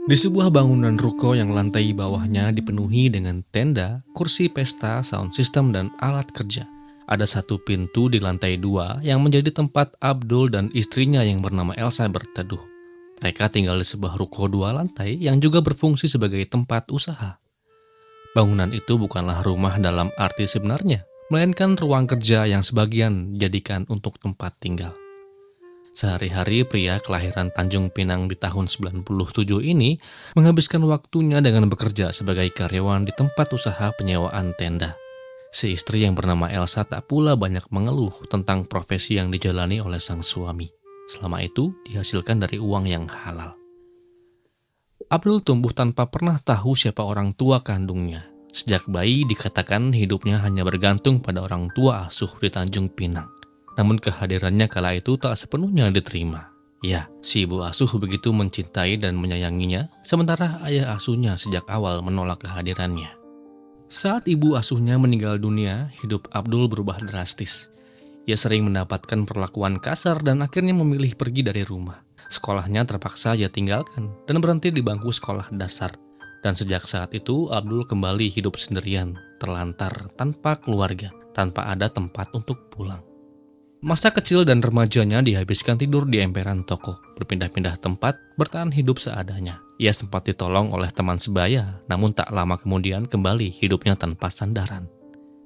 Di sebuah bangunan ruko yang lantai bawahnya dipenuhi dengan tenda, kursi pesta, sound system, dan alat kerja. Ada satu pintu di lantai 2 yang menjadi tempat Abdul dan istrinya yang bernama Elsa berteduh. Mereka tinggal di sebuah ruko 2 lantai yang juga berfungsi sebagai tempat usaha. Bangunan itu bukanlah rumah dalam arti sebenarnya, melainkan ruang kerja yang sebagian dijadikan untuk tempat tinggal. Sehari-hari pria kelahiran Tanjung Pinang di tahun 97 ini menghabiskan waktunya dengan bekerja sebagai karyawan di tempat usaha penyewaan tenda. Si istri yang bernama Elsa tak pula banyak mengeluh tentang profesi yang dijalani oleh sang suami. Selama itu dihasilkan dari uang yang halal. Abdul tumbuh tanpa pernah tahu siapa orang tua kandungnya. Sejak bayi dikatakan hidupnya hanya bergantung pada orang tua asuh di Tanjung Pinang. Namun kehadirannya kala itu tak sepenuhnya diterima. Ya, si ibu asuh begitu mencintai dan menyayanginya, sementara ayah asuhnya sejak awal menolak kehadirannya. Saat ibu asuhnya meninggal dunia, hidup Abdul berubah drastis. Ia sering mendapatkan perlakuan kasar dan akhirnya memilih pergi dari rumah. Sekolahnya terpaksa ia tinggalkan dan berhenti di bangku sekolah dasar. Dan sejak saat itu, Abdul kembali hidup sendirian, terlantar, tanpa keluarga, tanpa ada tempat untuk pulang. Masa kecil dan remajanya dihabiskan tidur di emperan toko, berpindah-pindah tempat, bertahan hidup seadanya. Ia sempat ditolong oleh teman sebaya, namun tak lama kemudian kembali hidupnya tanpa sandaran.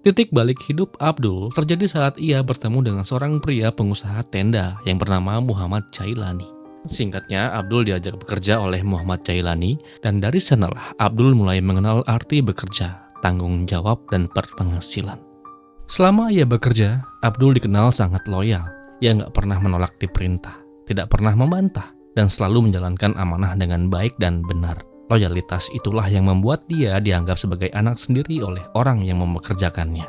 Titik balik hidup Abdul terjadi saat ia bertemu dengan seorang pria pengusaha tenda yang bernama Muhammad Cailani. Singkatnya, Abdul diajak bekerja oleh Muhammad Cailani, dan dari sanalah Abdul mulai mengenal arti bekerja, tanggung jawab, dan berpenghasilan. Selama ia bekerja, Abdul dikenal sangat loyal. Ia nggak pernah menolak diperintah, tidak pernah membantah, dan selalu menjalankan amanah dengan baik dan benar. Loyalitas itulah yang membuat dia dianggap sebagai anak sendiri oleh orang yang mempekerjakannya.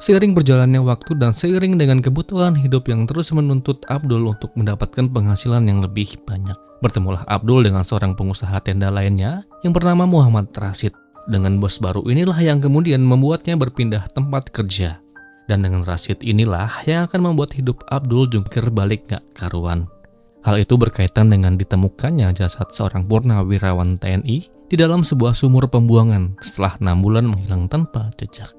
Seiring berjalannya waktu dan seiring dengan kebutuhan hidup yang terus menuntut Abdul untuk mendapatkan penghasilan yang lebih banyak, bertemulah Abdul dengan seorang pengusaha tenda lainnya yang bernama Muhammad Rashid. Dengan bos baru inilah yang kemudian membuatnya berpindah tempat kerja. Dan dengan Rashid inilah yang akan membuat hidup Abdul jungkir balik gak karuan. Hal itu berkaitan dengan ditemukannya jasad seorang purnawirawan TNI di dalam sebuah sumur pembuangan setelah 6 bulan menghilang tanpa jejak.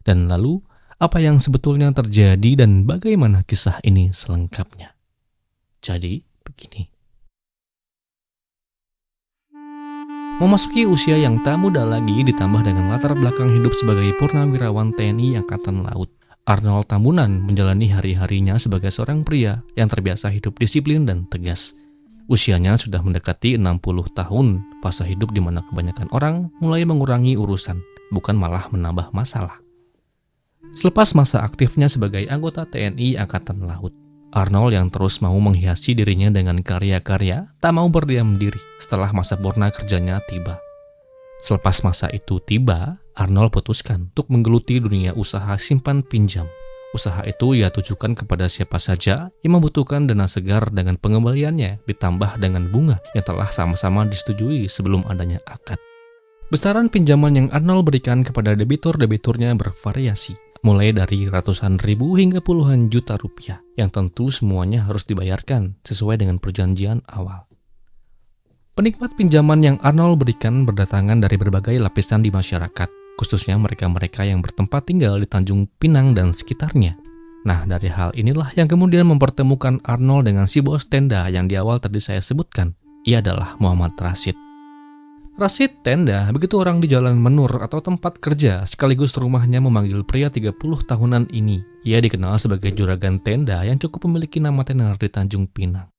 Dan lalu, apa yang sebetulnya terjadi dan bagaimana kisah ini selengkapnya? Jadi, begini. Memasuki usia yang tak muda lagi ditambah dengan latar belakang hidup sebagai purnawirawan TNI Angkatan Laut, Arnold Tambunan menjalani hari-harinya sebagai seorang pria yang terbiasa hidup disiplin dan tegas. Usianya sudah mendekati 60 tahun, fase hidup di mana kebanyakan orang mulai mengurangi urusan, bukan malah menambah masalah. Selepas masa aktifnya sebagai anggota TNI Angkatan Laut, Arnold yang terus mau menghiasi dirinya dengan karya-karya tak mau berdiam diri setelah masa purna kerjanya tiba. Selepas masa itu tiba, Arnold putuskan untuk menggeluti dunia usaha simpan pinjam. Usaha itu ia tujukan kepada siapa saja yang membutuhkan dana segar dengan pengembaliannya ditambah dengan bunga yang telah sama-sama disetujui sebelum adanya akad. Besaran pinjaman yang Arnold berikan kepada debitur-debiturnya bervariasi, mulai dari ratusan ribu hingga puluhan juta rupiah, yang tentu semuanya harus dibayarkan sesuai dengan perjanjian awal. Penikmat pinjaman yang Arnold berikan berdatangan dari berbagai lapisan di masyarakat, khususnya mereka-mereka yang bertempat tinggal di Tanjung Pinang dan sekitarnya. Nah, dari hal inilah yang kemudian mempertemukan Arnold dengan si bos tenda yang di awal tadi saya sebutkan. Ia adalah Muhammad Rashid. Rashid tenda, begitu orang di Jalan Menur atau tempat kerja, sekaligus rumahnya memanggil pria 30 tahunan ini. Ia dikenal sebagai juragan tenda yang cukup memiliki nama tenar di Tanjung Pinang.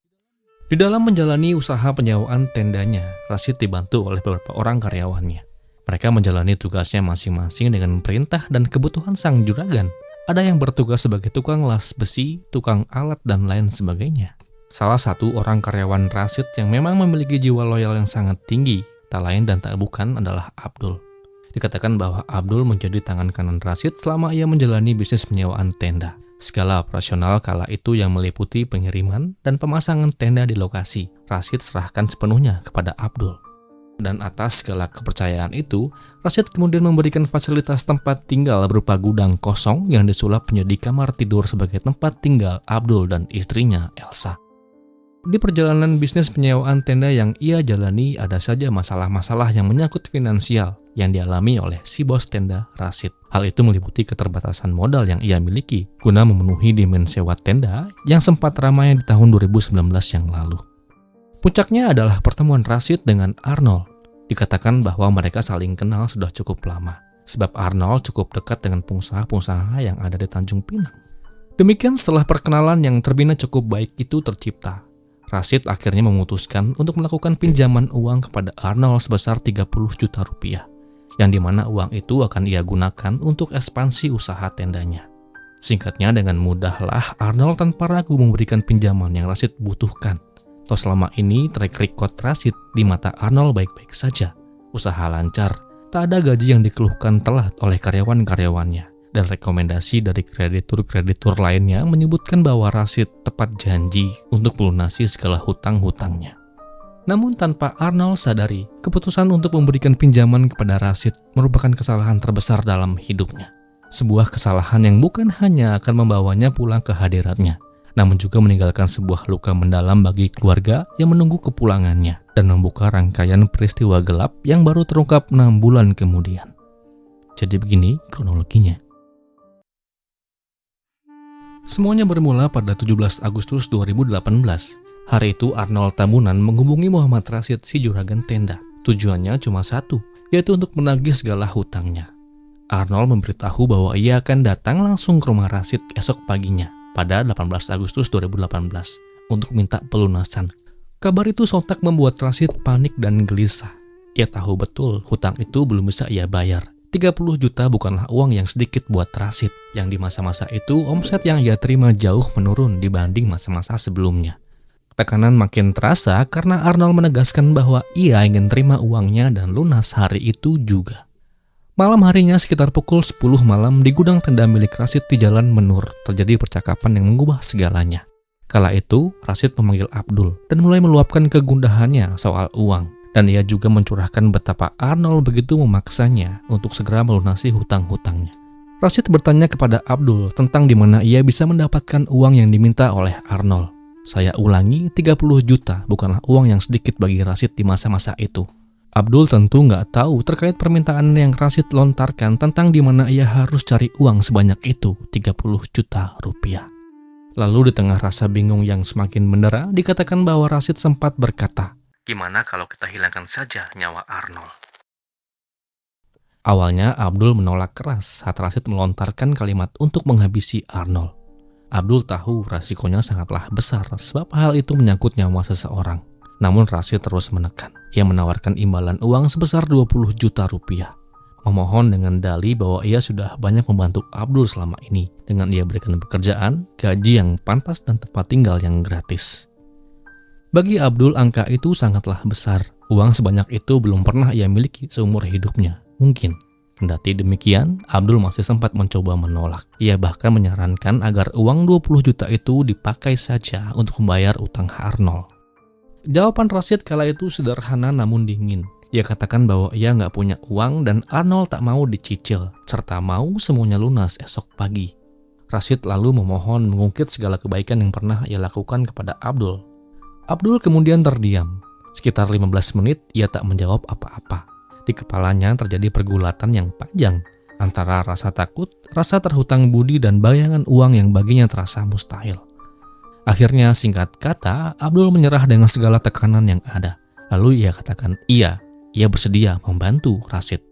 Di dalam menjalani usaha penyewaan tendanya, Rashid dibantu oleh beberapa orang karyawannya. Mereka menjalani tugasnya masing-masing dengan perintah dan kebutuhan sang juragan. Ada yang bertugas sebagai tukang las besi, tukang alat, dan lain sebagainya. Salah satu orang karyawan Rashid yang memang memiliki jiwa loyal yang sangat tinggi, tak lain dan tak bukan adalah Abdul. Dikatakan bahwa Abdul menjadi tangan kanan Rashid selama ia menjalani bisnis penyewaan tenda. Segala operasional kala itu yang meliputi pengiriman dan pemasangan tenda di lokasi, Rashid serahkan sepenuhnya kepada Abdul. Dan atas segala kepercayaan itu, Rashid kemudian memberikan fasilitas tempat tinggal berupa gudang kosong yang disulap menjadi kamar tidur sebagai tempat tinggal Abdul dan istrinya Elsa. Di perjalanan bisnis penyewaan tenda yang ia jalani, ada saja masalah-masalah yang menyangkut finansial yang dialami oleh si bos tenda, Rashid. Hal itu meliputi keterbatasan modal yang ia miliki guna memenuhi demand sewa tenda yang sempat ramai di tahun 2019 yang lalu. Puncaknya adalah pertemuan Rashid dengan Arnold. Dikatakan bahwa mereka saling kenal sudah cukup lama, sebab Arnold cukup dekat dengan pengusaha-pengusaha yang ada di Tanjung Pinang. Demikian setelah perkenalan yang terbina cukup baik itu tercipta, Rashid akhirnya memutuskan untuk melakukan pinjaman uang kepada Arnold sebesar 30 juta rupiah, yang dimana uang itu akan ia gunakan untuk ekspansi usaha tendanya. Singkatnya, dengan mudahlah Arnold tanpa ragu memberikan pinjaman yang Rashid butuhkan. Toh selama ini track record Rashid di mata Arnold baik-baik saja. Usaha lancar, tak ada gaji yang dikeluhkan telat oleh karyawan-karyawannya. Dan rekomendasi dari kreditur-kreditur lainnya menyebutkan bahwa Rashid tepat janji untuk melunasi segala hutang-hutangnya. Namun tanpa Arnold sadari, keputusan untuk memberikan pinjaman kepada Rashid merupakan kesalahan terbesar dalam hidupnya. Sebuah kesalahan yang bukan hanya akan membawanya pulang ke hadiratnya, namun juga meninggalkan sebuah luka mendalam bagi keluarga yang menunggu kepulangannya dan membuka rangkaian peristiwa gelap yang baru terungkap 6 bulan kemudian. Jadi begini kronologinya. Semuanya bermula pada 17 Agustus 2018. Hari itu Arnold Tambunan menghubungi Muhammad Rashid si juragan tenda. Tujuannya cuma satu, yaitu untuk menagih segala hutangnya. Arnold memberitahu bahwa ia akan datang langsung ke rumah Rashid esok paginya pada 18 Agustus 2018 untuk minta pelunasan. Kabar itu sontak membuat Rashid panik dan gelisah. Ia tahu betul hutang itu belum bisa ia bayar. 30 juta bukanlah uang yang sedikit buat Rashid, yang di masa-masa itu omset yang ia terima jauh menurun dibanding masa-masa sebelumnya. Tekanan makin terasa karena Arnold menegaskan bahwa ia ingin terima uangnya dan lunas hari itu juga. Malam harinya sekitar pukul 10 malam di gudang tenda milik Rashid di Jalan Menur terjadi percakapan yang mengubah segalanya. Kala itu Rashid memanggil Abdul dan mulai meluapkan kegundahannya soal uang. Dan ia juga mencurahkan betapa Arnold begitu memaksanya untuk segera melunasi hutang-hutangnya. Rashid bertanya kepada Abdul tentang di mana ia bisa mendapatkan uang yang diminta oleh Arnold. Saya ulangi, 30 juta bukanlah uang yang sedikit bagi Rashid di masa-masa itu. Abdul tentu nggak tahu terkait permintaan yang Rashid lontarkan tentang di mana ia harus cari uang sebanyak itu, 30 juta rupiah. Lalu di tengah rasa bingung yang semakin mendera, dikatakan bahwa Rashid sempat berkata, "Gimana kalau kita hilangkan saja nyawa Arnold?" Awalnya Abdul menolak keras saat Rashid melontarkan kalimat untuk menghabisi Arnold. Abdul tahu resikonya sangatlah besar sebab hal itu menyangkut nyawa seseorang. Namun Rashid terus menekan. Ia menawarkan imbalan uang sebesar 20 juta rupiah. Memohon dengan dalih bahwa ia sudah banyak membantu Abdul selama ini dengan ia berikan pekerjaan, gaji yang pantas dan tempat tinggal yang gratis. Bagi Abdul angka itu sangatlah besar. Uang sebanyak itu belum pernah ia miliki seumur hidupnya. Mungkin. Kendati demikian, Abdul masih sempat mencoba menolak. Ia bahkan menyarankan agar uang 20 juta itu dipakai saja untuk membayar utang Arnold. Jawaban Rashid kala itu sederhana namun dingin. Ia katakan bahwa ia nggak punya uang dan Arnold tak mau dicicil, serta mau semuanya lunas esok pagi. Rashid lalu memohon mengungkit segala kebaikan yang pernah ia lakukan kepada Abdul. Abdul kemudian terdiam. Sekitar 15 menit ia tak menjawab apa-apa. Di kepalanya terjadi pergulatan yang panjang antara rasa takut, rasa terhutang budi, dan bayangan uang yang baginya terasa mustahil. Akhirnya singkat kata, Abdul menyerah dengan segala tekanan yang ada. Lalu ia katakan ia bersedia membantu Rashid.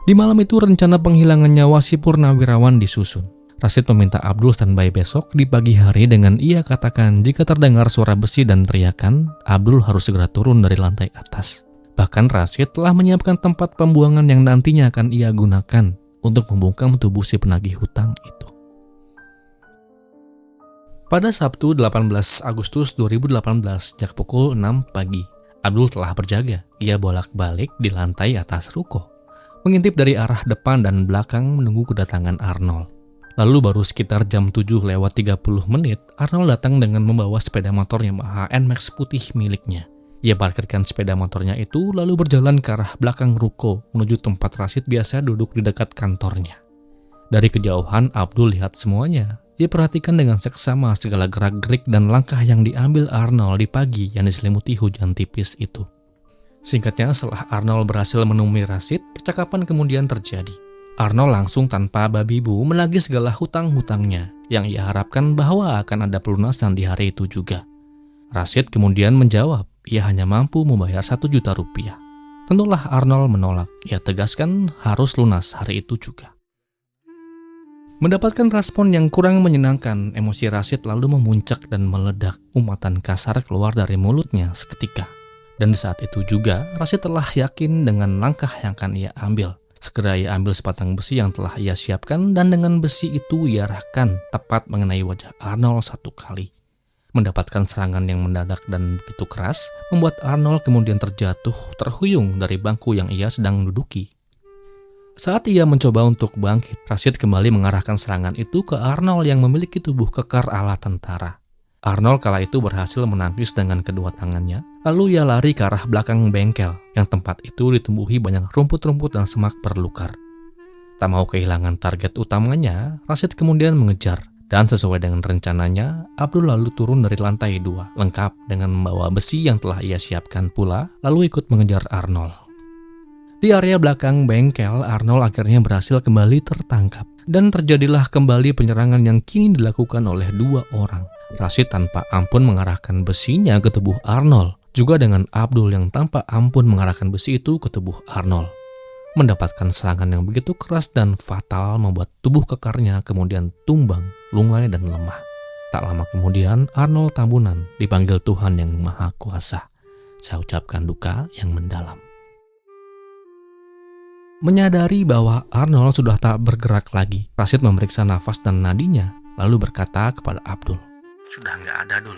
Di malam itu rencana penghilangan nyawa si purnawirawan disusun. Rashid meminta Abdul standby besok di pagi hari dengan ia katakan jika terdengar suara besi dan teriakan, Abdul harus segera turun dari lantai atas. Bahkan Rashid telah menyiapkan tempat pembuangan yang nantinya akan ia gunakan untuk membungkam tubuh si penagih hutang itu. Pada Sabtu 18 Agustus 2018 sejak pukul 6 pagi, Abdul telah berjaga. Ia bolak-balik di lantai atas ruko, mengintip dari arah depan dan belakang menunggu kedatangan Arnold. Lalu baru sekitar jam 7:30 Arnold datang dengan membawa sepeda motor Yamaha NMAX putih miliknya. Ia parkirkan sepeda motornya itu lalu berjalan ke arah belakang ruko menuju tempat Rashid biasa duduk di dekat kantornya. Dari kejauhan Abdul lihat semuanya. Ia perhatikan dengan seksama segala gerak-gerik dan langkah yang diambil Arnold di pagi yang diselimuti hujan tipis itu. Singkatnya, setelah Arnold berhasil menemui Rashid, percakapan kemudian terjadi. Arnold langsung tanpa babi bu menagih segala hutang-hutangnya yang ia harapkan bahwa akan ada pelunasan di hari itu juga. Rashid kemudian menjawab, ia hanya mampu membayar 1 juta rupiah. Tentulah Arnold menolak, ia tegaskan harus lunas hari itu juga. Mendapatkan respon yang kurang menyenangkan, emosi Rashid lalu memuncak dan meledak. Umatan kasar keluar dari mulutnya seketika. Dan di saat itu juga, Rashid telah yakin dengan langkah yang akan ia ambil. Segera ia ambil sepasang besi yang telah ia siapkan dan dengan besi itu ia arahkan tepat mengenai wajah Arnold 1 kali. Mendapatkan serangan yang mendadak dan begitu keras, membuat Arnold kemudian terjatuh terhuyung dari bangku yang ia sedang duduki. Saat ia mencoba untuk bangkit, Rashid kembali mengarahkan serangan itu ke Arnold yang memiliki tubuh kekar ala tentara. Arnold kala itu berhasil menangkis dengan kedua tangannya, lalu ia lari ke arah belakang bengkel, yang tempat itu ditumbuhi banyak rumput-rumput dan semak berlukar. Tak mau kehilangan target utamanya, Rashid kemudian mengejar, dan sesuai dengan rencananya, Abdul lalu turun dari lantai 2, lengkap dengan membawa besi yang telah ia siapkan pula, lalu ikut mengejar Arnold. Di area belakang bengkel, Arnold akhirnya berhasil kembali tertangkap. Dan terjadilah kembali penyerangan yang kini dilakukan oleh 2 orang. Rashid tanpa ampun mengarahkan besinya ke tubuh Arnold. Juga dengan Abdul yang tanpa ampun mengarahkan besi itu ke tubuh Arnold. Mendapatkan serangan yang begitu keras dan fatal membuat tubuh kekarnya kemudian tumbang, lunglai dan lemah. Tak lama kemudian, Arnold Tambunan dipanggil Tuhan Yang Maha Kuasa. Saya ucapkan duka yang mendalam. Menyadari bahwa Arnold sudah tak bergerak lagi, Rashid memeriksa nafas dan nadinya, lalu berkata kepada Abdul, "Sudah nggak ada, Dul."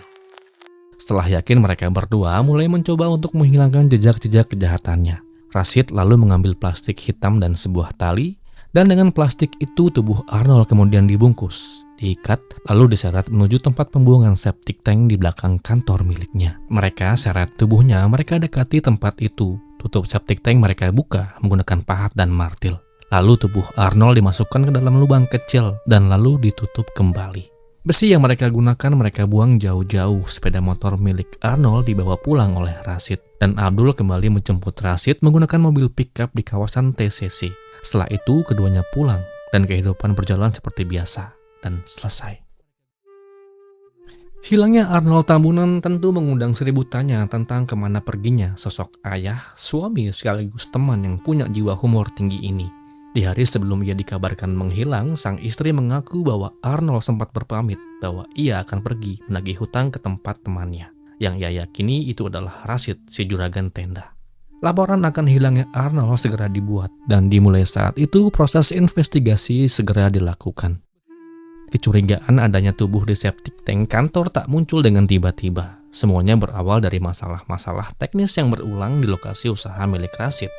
Setelah yakin, mereka berdua mulai mencoba untuk menghilangkan jejak-jejak kejahatannya. Rashid lalu mengambil plastik hitam dan sebuah tali, dan dengan plastik itu tubuh Arnold kemudian dibungkus, diikat, lalu diseret menuju tempat pembuangan septic tank di belakang kantor miliknya. Mereka seret tubuhnya, mereka dekati tempat itu. Tutup septic tank mereka buka menggunakan pahat dan martil. Lalu tubuh Arnold dimasukkan ke dalam lubang kecil dan lalu ditutup kembali. Besi yang mereka gunakan mereka buang jauh-jauh. Sepeda motor milik Arnold dibawa pulang oleh Rashid. Dan Abdul kembali menjemput Rashid menggunakan mobil pickup di kawasan TCC. Setelah itu keduanya pulang dan kehidupan berjalan seperti biasa dan selesai. Hilangnya Arnold Tambunan tentu mengundang 1000 tanya tentang kemana perginya sosok ayah, suami sekaligus teman yang punya jiwa humor tinggi ini. Di hari sebelum ia dikabarkan menghilang, sang istri mengaku bahwa Arnold sempat berpamit bahwa ia akan pergi menagih hutang ke tempat temannya, yang ia yakini itu adalah Rashid, si juragan tenda. Laporan akan hilangnya Arnold segera dibuat, dan dimulai saat itu proses investigasi segera dilakukan. Kecurigaan adanya tubuh di septic tank kantor tak muncul dengan tiba-tiba. Semuanya berawal dari masalah-masalah teknis yang berulang di lokasi usaha milik Rashid.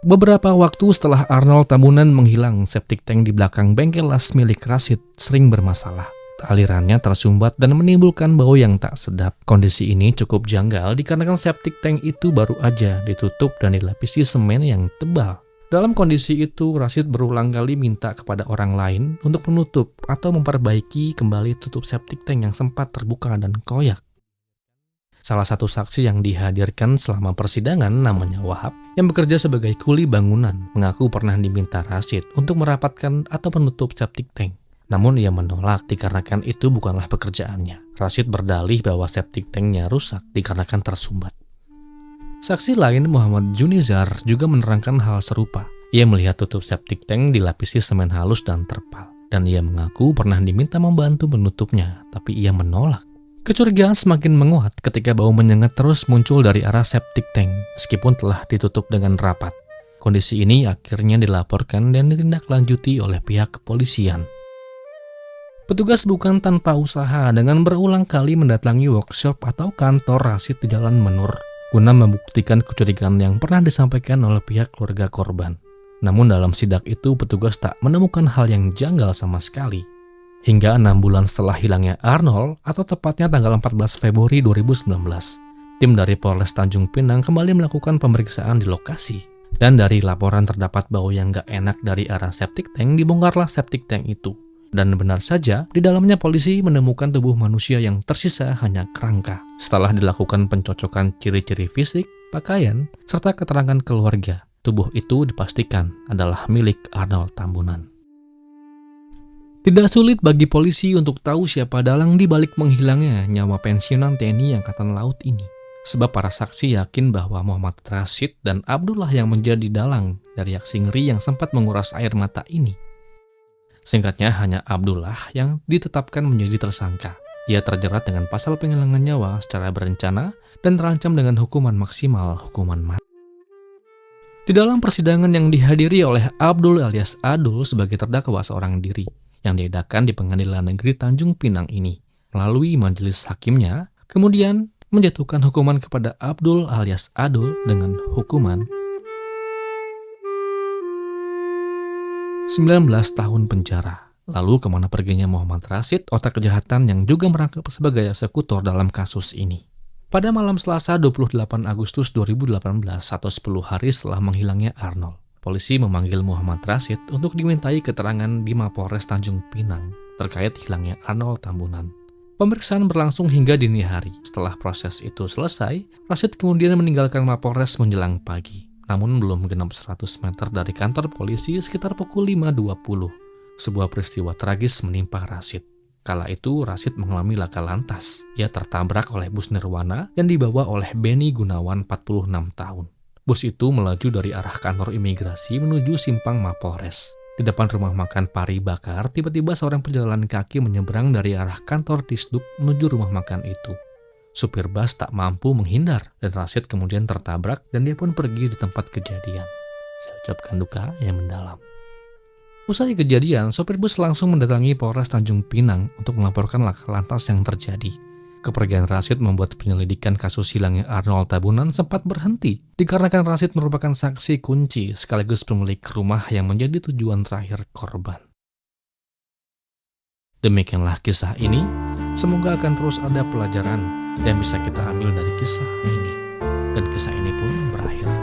Beberapa waktu setelah Arnold Tambunan menghilang, septic tank di belakang bengkel las milik Rashid sering bermasalah. Alirannya tersumbat dan menimbulkan bau yang tak sedap. Kondisi ini cukup janggal dikarenakan septic tank itu baru aja ditutup dan dilapisi semen yang tebal. Dalam kondisi itu, Rashid berulang kali minta kepada orang lain untuk menutup atau memperbaiki kembali tutup septic tank yang sempat terbuka dan koyak. Salah satu saksi yang dihadirkan selama persidangan namanya Wahab, yang bekerja sebagai kuli bangunan, mengaku pernah diminta Rashid untuk merapatkan atau menutup septic tank. Namun ia menolak dikarenakan itu bukanlah pekerjaannya. Rashid berdalih bahwa septic tanknya rusak dikarenakan tersumbat. Saksi lain Muhammad Junizar juga menerangkan hal serupa. Ia melihat tutup septic tank dilapisi semen halus dan terpal. Dan ia mengaku pernah diminta membantu menutupnya, tapi ia menolak. Kecurigaan semakin menguat ketika bau menyengat terus muncul dari arah septic tank, meskipun telah ditutup dengan rapat. Kondisi ini akhirnya dilaporkan dan ditindaklanjuti oleh pihak kepolisian. Petugas bukan tanpa usaha dengan berulang kali mendatangi workshop atau kantor Rashid di Jalan Menur, guna membuktikan kecurigaan yang pernah disampaikan oleh pihak keluarga korban. Namun dalam sidak itu petugas tak menemukan hal yang janggal sama sekali. Hingga 6 bulan setelah hilangnya Arnold, atau tepatnya tanggal 14 Februari 2019, tim dari Polres Tanjung Pinang kembali melakukan pemeriksaan di lokasi. Dan dari laporan terdapat bau yang gak enak dari arah septic tank, dibongkarlah septic tank itu. Dan benar saja, di dalamnya polisi menemukan tubuh manusia yang tersisa hanya kerangka. Setelah dilakukan pencocokan ciri-ciri fisik, pakaian, serta keterangan keluarga, tubuh itu dipastikan adalah milik Arnold Tambunan. Tidak sulit bagi polisi untuk tahu siapa dalang di balik menghilangnya nyawa pensiunan TNI Angkatan Laut ini. Sebab para saksi yakin bahwa Muhammad Rashid dan Abdullah yang menjadi dalang dari aksi ngeri yang sempat menguras air mata ini. Singkatnya, hanya Abdullah yang ditetapkan menjadi tersangka. Ia terjerat dengan pasal penghilangan nyawa secara berencana dan terancam dengan hukuman maksimal, hukuman mati. Di dalam persidangan yang dihadiri oleh Abdul alias Adul sebagai terdakwa seorang diri, yang diadakan di Pengadilan Negeri Tanjung Pinang ini, melalui majelis hakimnya, kemudian menjatuhkan hukuman kepada Abdul alias Adul dengan hukuman 19 tahun penjara. Lalu kemana perginya Muhammad Rashid, otak kejahatan yang juga merangkap sebagai eksekutor dalam kasus ini? Pada malam Selasa 28 Agustus 2018 atau 10 hari setelah menghilangnya Arnold, polisi memanggil Muhammad Rashid untuk dimintai keterangan di Mapolres Tanjung Pinang terkait hilangnya Arnold Tambunan. Pemeriksaan berlangsung hingga dini hari. Setelah proses itu selesai, Rashid kemudian meninggalkan Mapolres menjelang pagi. Namun belum genap 100 meter dari kantor polisi sekitar pukul 5.20. Sebuah peristiwa tragis menimpa Rashid. Kala itu Rashid mengalami laka lantas. Ia tertabrak oleh bus Nirwana yang dibawa oleh Benny Gunawan 46 tahun. Bus itu melaju dari arah kantor imigrasi menuju simpang Mapolres. Di depan rumah makan Pari Bakar, tiba-tiba seorang pejalan kaki menyeberang dari arah kantor Disduk menuju rumah makan itu. Supir bus tak mampu menghindar dan Rashid kemudian tertabrak dan dia pun pergi di tempat kejadian. Saya ucapkan duka yang mendalam. Usai kejadian, sopir bus langsung mendatangi Polres Tanjung Pinang untuk melaporkan laka lantas yang terjadi. Kepergian Rashid membuat penyelidikan kasus hilangnya Arnold Tambunan sempat berhenti dikarenakan Rashid merupakan saksi kunci sekaligus pemilik rumah yang menjadi tujuan terakhir korban. Demikianlah kisah ini. Semoga akan terus ada pelajaran yang bisa kita ambil dari kisah ini. Dan kisah ini pun berakhir.